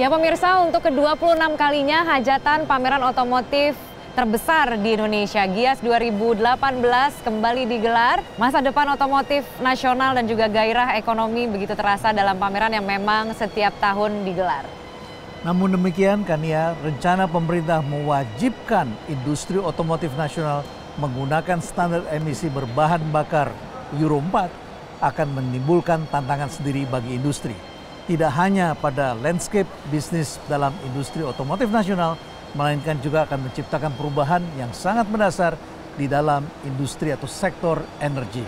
Ya pemirsa, untuk ke-26 kalinya hajatan pameran otomotif terbesar di Indonesia, Gias 2018 kembali digelar. Masa depan otomotif nasional dan juga gairah ekonomi begitu terasa dalam pameran yang memang setiap tahun digelar. Namun demikian, Kania, rencana pemerintah mewajibkan industri otomotif nasional menggunakan standar emisi berbahan bakar Euro 4 akan menimbulkan tantangan sendiri bagi industri. Tidak hanya pada landscape bisnis dalam industri otomotif nasional, melainkan juga akan menciptakan perubahan yang sangat mendasar di dalam industri atau sektor energi.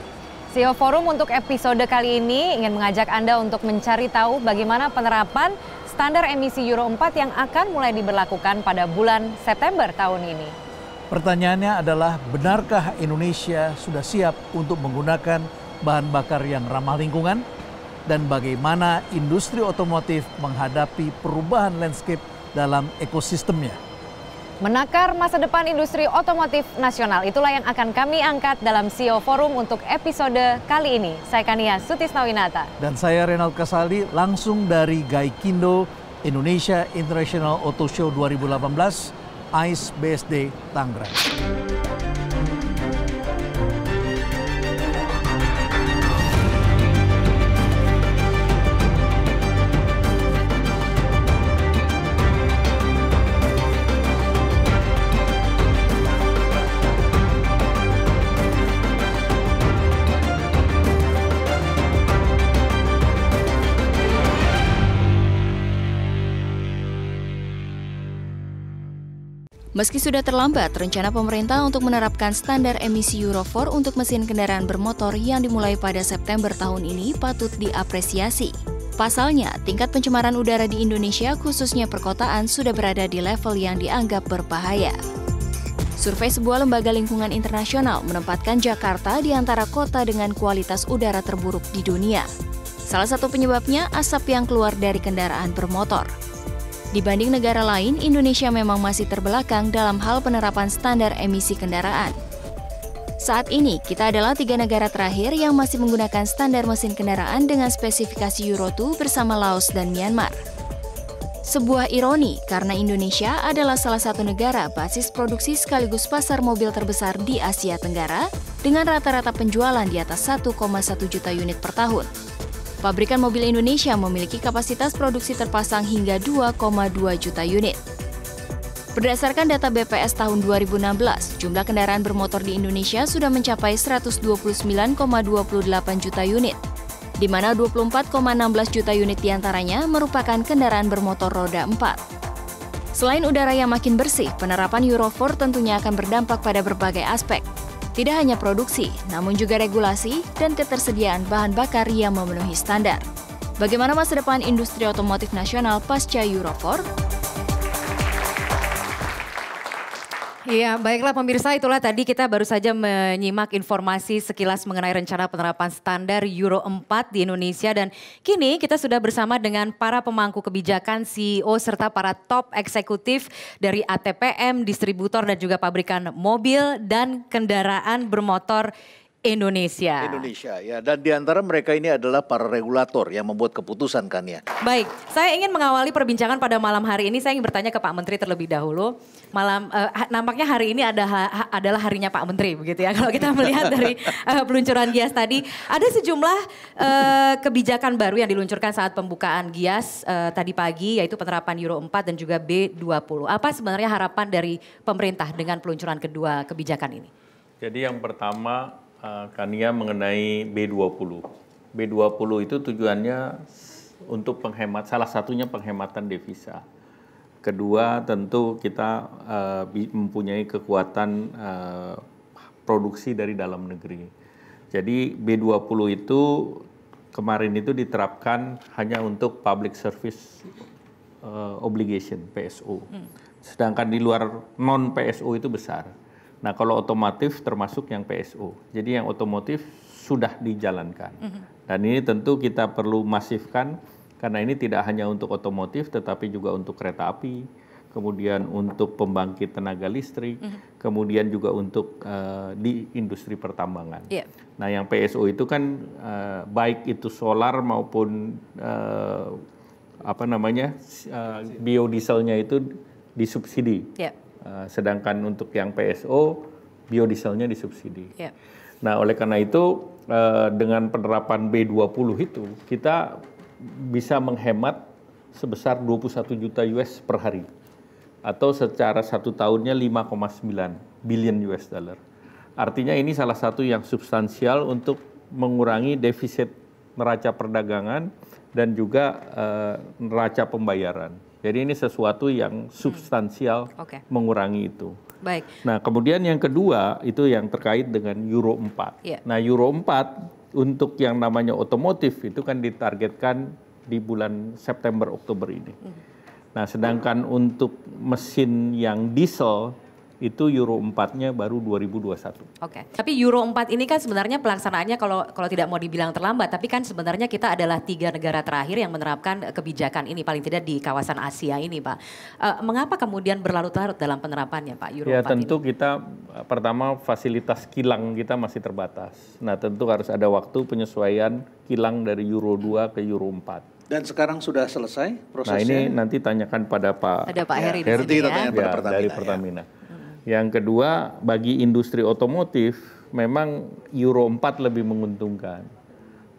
CEO Forum untuk episode kali ini ingin mengajak Anda untuk mencari tahu bagaimana penerapan standar emisi Euro 4 yang akan mulai diberlakukan pada bulan September tahun ini. Pertanyaannya adalah, benarkah Indonesia sudah siap untuk menggunakan bahan bakar yang ramah lingkungan? Dan bagaimana industri otomotif menghadapi perubahan landscape dalam ekosistemnya? Menakar masa depan industri otomotif nasional, itulah yang akan kami angkat dalam CEO Forum untuk episode kali ini. Saya Kania Sutisnawinata. Dan saya Renald Kasali, langsung dari Gaikindo Indonesia International Auto Show 2018, AIS BSD Tangerang. Meski sudah terlambat, rencana pemerintah untuk menerapkan standar emisi Euro 4 untuk mesin kendaraan bermotor yang dimulai pada September tahun ini patut diapresiasi. Pasalnya, tingkat pencemaran udara di Indonesia khususnya perkotaan sudah berada di level yang dianggap berbahaya. Survei sebuah lembaga lingkungan internasional menempatkan Jakarta di antara kota dengan kualitas udara terburuk di dunia. Salah satu penyebabnya asap yang keluar dari kendaraan bermotor. Dibanding negara lain, Indonesia memang masih terbelakang dalam hal penerapan standar emisi kendaraan. Saat ini, kita adalah 3 negara terakhir yang masih menggunakan standar mesin kendaraan dengan spesifikasi Euro 2 bersama Laos dan Myanmar. Sebuah ironi karena Indonesia adalah salah satu negara basis produksi sekaligus pasar mobil terbesar di Asia Tenggara dengan rata-rata penjualan di atas 1,1 juta unit per tahun. Pabrikan mobil Indonesia memiliki kapasitas produksi terpasang hingga 2,2 juta unit. Berdasarkan data BPS tahun 2016, jumlah kendaraan bermotor di Indonesia sudah mencapai 129,28 juta unit, di mana 24,16 juta unit diantaranya merupakan kendaraan bermotor roda 4. Selain udara yang makin bersih, penerapan Euro 4 tentunya akan berdampak pada berbagai aspek. Tidak hanya produksi, namun juga regulasi dan ketersediaan bahan bakar yang memenuhi standar. Bagaimana masa depan industri otomotif nasional pasca Euro 4? Iya, baiklah pemirsa, itulah tadi kita baru saja menyimak informasi sekilas mengenai rencana penerapan standar Euro 4 di Indonesia. Dan kini kita sudah bersama dengan para pemangku kebijakan, CEO, serta para top eksekutif dari ATPM, distributor dan juga pabrikan mobil dan kendaraan bermotor Indonesia. Ya, dan di antara mereka ini adalah para regulator yang membuat keputusan, kan ya. Baik, saya ingin mengawali perbincangan pada malam hari ini. Saya ingin bertanya ke Pak Menteri terlebih dahulu. Nampaknya hari ini adalah harinya Pak Menteri, begitu ya. Kalau kita melihat dari peluncuran Gias tadi, ada sejumlah kebijakan baru yang diluncurkan saat pembukaan Gias tadi pagi, yaitu penerapan Euro 4 dan juga B20. Apa sebenarnya harapan dari pemerintah dengan peluncuran kedua kebijakan ini? Jadi yang pertama, Kania mengenai B20. B20 itu tujuannya untuk salah satunya penghematan devisa. Kedua, tentu kita mempunyai kekuatan produksi dari dalam negeri. Jadi B20 itu kemarin itu diterapkan hanya untuk public service obligation, PSO. Sedangkan di luar non-PSO itu besar. Nah, kalau otomotif termasuk yang PSO. Jadi yang otomotif sudah dijalankan. Dan ini tentu kita perlu masifkan karena ini tidak hanya untuk otomotif tetapi juga untuk kereta api, kemudian untuk pembangkit tenaga listrik, kemudian juga untuk di industri pertambangan. Nah, yang PSO itu kan baik itu solar maupun biodieselnya itu disubsidi. Sedangkan untuk yang PSO biodieselnya disubsidi. Nah, oleh karena itu dengan penerapan B20 itu kita bisa menghemat sebesar 21 juta US per hari atau secara 1 tahunnya 5,9 billion US dollar. Artinya ini salah satu yang substansial untuk mengurangi defisit neraca perdagangan dan juga neraca pembayaran. Jadi ini sesuatu yang substansial mengurangi itu. Baik. Nah, kemudian yang kedua itu yang terkait dengan Euro 4. Nah, Euro 4 untuk yang namanya otomotif itu kan ditargetkan di bulan September Oktober ini. Nah, sedangkan untuk mesin yang diesel itu Euro 4-nya baru 2021. Tapi Euro 4 ini kan sebenarnya pelaksanaannya kalau tidak mau dibilang terlambat, tapi kan sebenarnya kita adalah 3 negara terakhir yang menerapkan kebijakan ini, paling tidak di kawasan Asia ini, Pak. Mengapa kemudian berlarut-larut dalam penerapannya, Pak, Euro 4 ini? Tentu kita pertama fasilitas kilang kita masih terbatas. Nah, tentu harus ada waktu penyesuaian kilang dari Euro 2 ke Euro 4. Dan sekarang sudah selesai prosesnya? Nah, ini nanti tanyakan pada Pak Heri di sini ya. Dari Pertamina. Yang kedua, bagi industri otomotif memang Euro 4 lebih menguntungkan.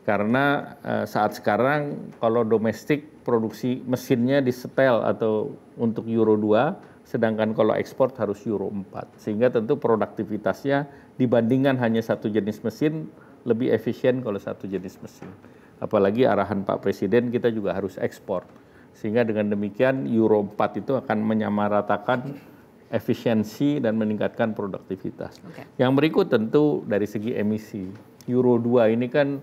Karena saat sekarang kalau domestik produksi mesinnya disetel atau untuk Euro 2, sedangkan kalau ekspor harus Euro 4. Sehingga tentu produktivitasnya dibandingkan hanya satu jenis mesin lebih efisien kalau satu jenis mesin. Apalagi arahan Pak Presiden kita juga harus ekspor. Sehingga dengan demikian Euro 4 itu akan menyamaratakan efisiensi dan meningkatkan produktivitas. Yang berikut tentu dari segi emisi. Euro 2 ini kan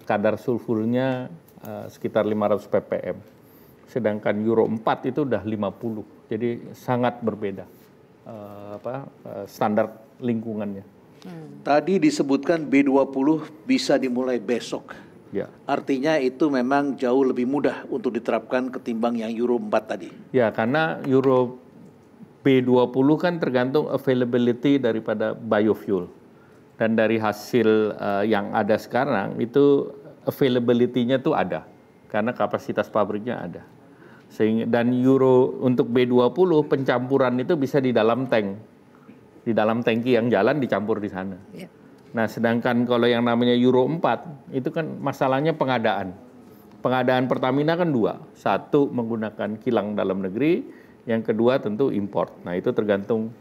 kadar sulfurnya sekitar 500 ppm. Sedangkan Euro 4 itu udah 50. Jadi sangat berbeda standar lingkungannya. Tadi disebutkan B20 bisa dimulai besok. Artinya itu memang jauh lebih mudah untuk diterapkan ketimbang yang Euro 4 tadi. Ya, karena Euro B20 kan tergantung availability daripada biofuel. Dan dari hasil yang ada sekarang itu availability-nya tuh ada. Karena kapasitas pabriknya ada. Dan Euro untuk B20 pencampuran itu bisa di dalam tank. Di dalam tangki yang jalan dicampur di sana. Nah, sedangkan kalau yang namanya Euro 4 itu kan masalahnya pengadaan. Pengadaan Pertamina kan 2. Satu menggunakan kilang dalam negeri. Yang kedua tentu import. Nah, itu tergantung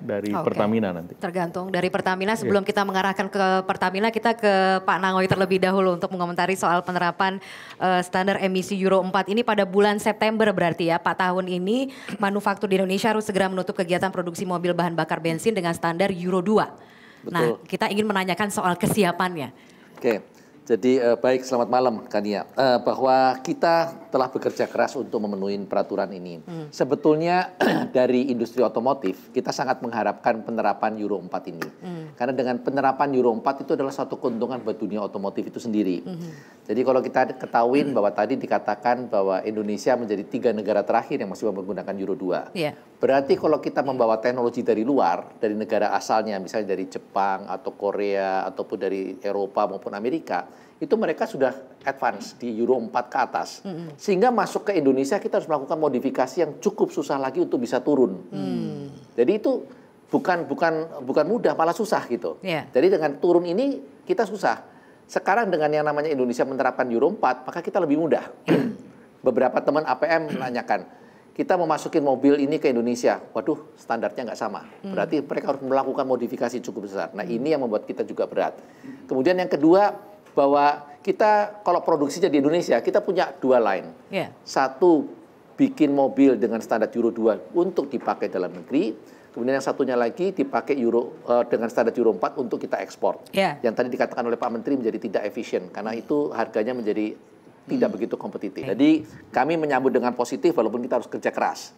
dari Pertamina nanti. Tergantung dari Pertamina. Sebelum kita mengarahkan ke Pertamina, kita ke Pak Nangoy terlebih dahulu untuk mengomentari soal penerapan standar emisi Euro 4 ini pada bulan September berarti ya Pak. Tahun ini manufaktur di Indonesia harus segera menutup kegiatan produksi mobil bahan bakar bensin dengan standar Euro 2. Nah, kita ingin menanyakan soal kesiapannya. Jadi baik, selamat malam Kania. Bahwa kita telah bekerja keras untuk memenuhi peraturan ini. Sebetulnya dari industri otomotif kita sangat mengharapkan penerapan Euro 4 ini. Karena dengan penerapan Euro 4 itu adalah suatu keuntungan buat dunia otomotif itu sendiri. Jadi kalau kita ketahui bahwa tadi dikatakan bahwa Indonesia menjadi 3 negara terakhir yang masih menggunakan Euro 2. Berarti kalau kita membawa teknologi dari luar, dari negara asalnya, misalnya dari Jepang atau Korea ataupun dari Eropa maupun Amerika, itu mereka sudah advance di Euro 4 ke atas. Sehingga masuk ke Indonesia kita harus melakukan modifikasi yang cukup susah lagi untuk bisa turun. Jadi itu bukan mudah, malah susah gitu. Jadi dengan turun ini kita susah. Sekarang dengan yang namanya Indonesia menerapkan Euro 4, maka kita lebih mudah. Beberapa teman APM menanyakan, kita mau masukin mobil ini ke Indonesia, waduh standarnya nggak sama. Berarti mereka harus melakukan modifikasi cukup besar. Nah ini yang membuat kita juga berat. Kemudian yang kedua, bahwa kita kalau produksinya di Indonesia, kita punya 2 line. Satu, bikin mobil dengan standar Euro 2 untuk dipakai dalam negeri. Kemudian yang satunya lagi dipakai dengan standar Euro 4 untuk kita ekspor. Yang tadi dikatakan oleh Pak Menteri menjadi tidak efisien, karena itu harganya menjadi tidak begitu kompetitif. Jadi kami menyambut dengan positif walaupun kita harus kerja keras.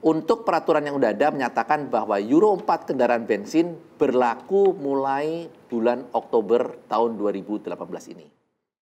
Untuk peraturan yang sudah ada menyatakan bahwa Euro 4 kendaraan bensin berlaku mulai bulan Oktober tahun 2018 ini.